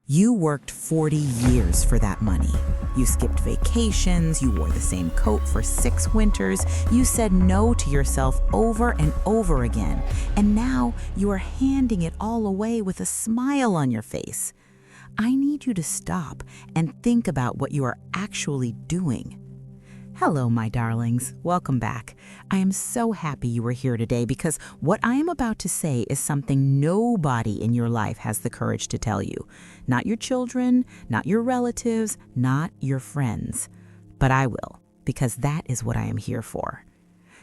You worked 40 years for that money. You skipped vacations, you wore the same coat for 6 winters, you said no to yourself over and over again, and now you are handing it all away with a smile on your face. I need you to stop and think about what you are actually doing. Hello, my darlings. Welcome back. I am so happy you are here today because what I am about to say is something nobody in your life has the courage to tell you. Not your children, not your relatives, not your friends. But I will, because that is what I am here for.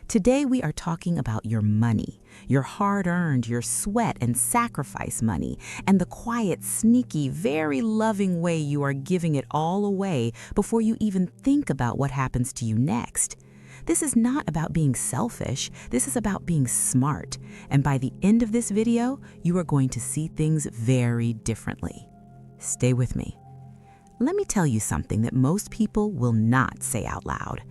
Today we are talking about your money, your hard-earned, your sweat and sacrifice money, and the quiet, sneaky, very loving way you are giving it all away before you even think about what happens to you next. This is not about being selfish, this is about being smart, and by the end of this video, you are going to see things very differently. Stay with me. Let me tell you something that most people will not say out loud.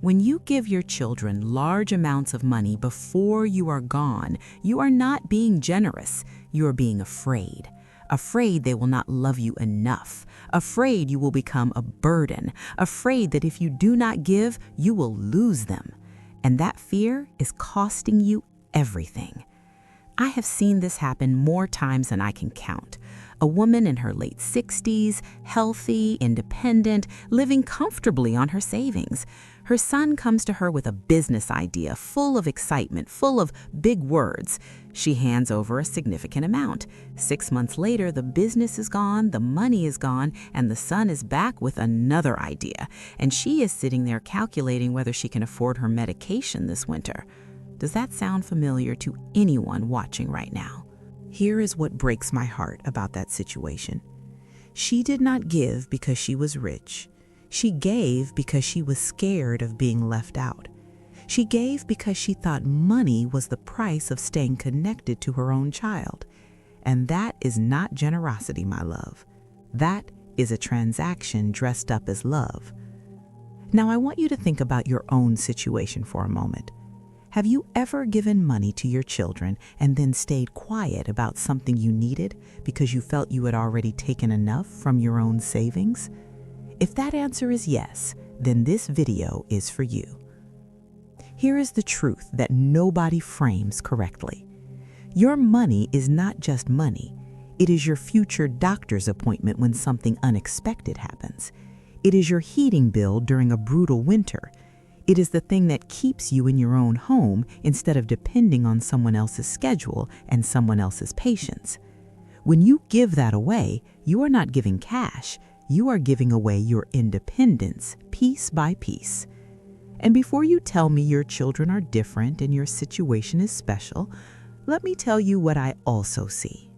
When you give your children large amounts of money before you are gone, you are not being generous. You are being afraid. Afraid they will not love you enough. Afraid you will become a burden. Afraid that if you do not give, you will lose them. And that fear is costing you everything. I have seen this happen more times than I can count. A woman in her late 60s, healthy, independent, living comfortably on her savings. Her son comes to her with a business idea full of excitement, full of big words. She hands over a significant amount. 6 months later, the business is gone, the money is gone, and the son is back with another idea. And she is sitting there calculating whether she can afford her medication this winter. Does that sound familiar to anyone watching right now? Here is what breaks my heart about that situation. She did not give because she was rich. She gave because she was scared of being left out. She gave because she thought money was the price of staying connected to her own child. And that is not generosity, my love. That is a transaction dressed up as love. Now, I want you to think about your own situation for a moment. Have you ever given money to your children and then stayed quiet about something you needed because you felt you had already taken enough from your own savings? If that answer is yes, then this video is for you. Here is the truth that nobody frames correctly. Your money is not just money. It is your future doctor's appointment when something unexpected happens. It is your heating bill during a brutal winter. It is the thing that keeps you in your own home instead of depending on someone else's schedule and someone else's patience. When you give that away, you are not giving cash. You are giving away your independence piece by piece. And before you tell me your children are different and your situation is special, let me tell you what I also see.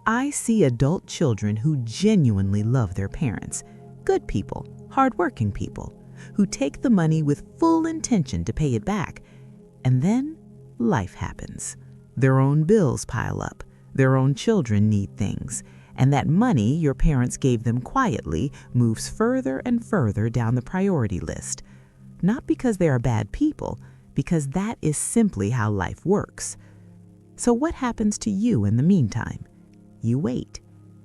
I see adult children who genuinely love their parents, good people, hardworking people, who take the money with full intention to pay it back. And then life happens. Their own bills pile up. Their own children need things. And that money your parents gave them quietly moves further and further down the priority list. Not because they are bad people, because that is simply how life works. So what happens to you in the meantime? You wait.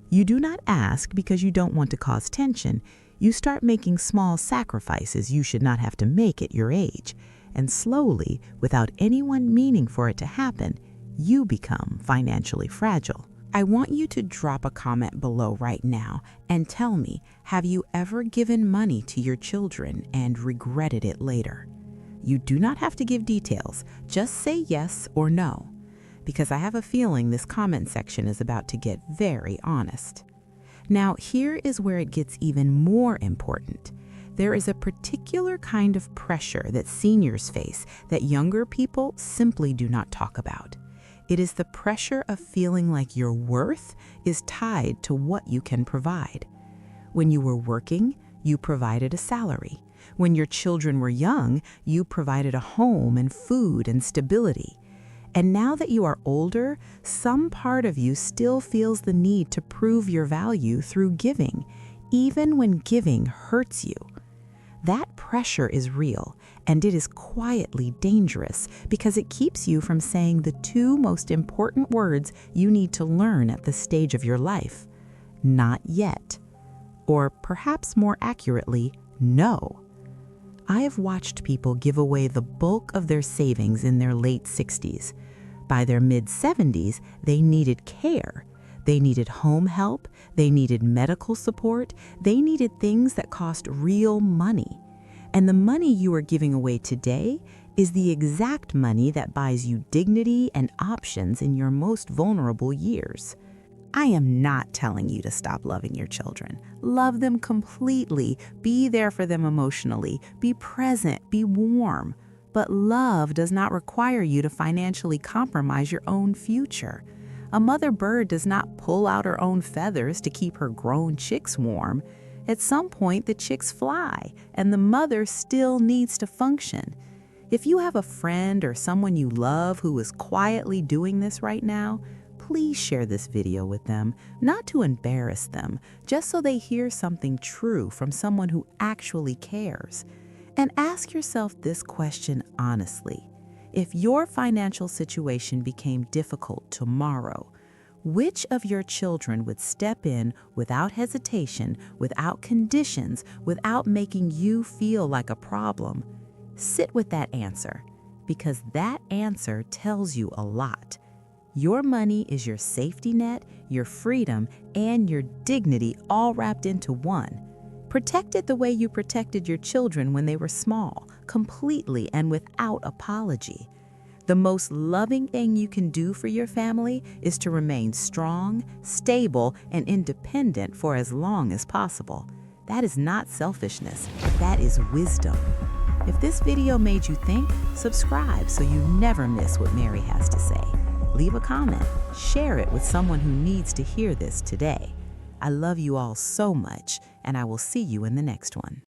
You do not ask because you don't want to cause tension. You start making small sacrifices you should not have to make at your age. And slowly, without anyone meaning for it to happen, you become financially fragile. I want you to drop a comment below right now and tell me, have you ever given money to your children and regretted it later? You do not have to give details, just say yes or no, because I have a feeling this comment section is about to get very honest. Now, here is where it gets even more important. There is a particular kind of pressure that seniors face that younger people simply do not talk about. It is the pressure of feeling like your worth is tied to what you can provide. When you were working, you provided a salary. When your children were young, you provided a home and food and stability. And now that you are older, some part of you still feels the need to prove your value through giving, even when giving hurts you. That pressure is real, and it is quietly dangerous because it keeps you from saying the 2 most important words you need to learn at this stage of your life: not yet. Or perhaps more accurately, no. I have watched people give away the bulk of their savings in their late 60s. By their mid-70s, they needed care. They needed home help, they needed medical support, they needed things that cost real money. And the money you are giving away today is the exact money that buys you dignity and options in your most vulnerable years. I am not telling you to stop loving your children. Love them completely, be there for them emotionally, be present, be warm. But love does not require you to financially compromise your own future. A mother bird does not pull out her own feathers to keep her grown chicks warm. At some point, the chicks fly, and the mother still needs to function. If you have a friend or someone you love who is quietly doing this right now, please share this video with them, not to embarrass them, just so they hear something true from someone who actually cares. And ask yourself this question honestly. If your financial situation became difficult tomorrow, which of your children would step in without hesitation, without conditions, without making you feel like a problem? Sit with that answer, because that answer tells you a lot. Your money is your safety net, your freedom, and your dignity all wrapped into one. Protect it the way you protected your children when they were small, completely and without apology. The most loving thing you can do for your family is to remain strong, stable, and independent for as long as possible. That is not selfishness, that is wisdom. If this video made you think, subscribe so you never miss what Mary has to say. Leave a comment, share it with someone who needs to hear this today. I love you all so much, and I will see you in the next one.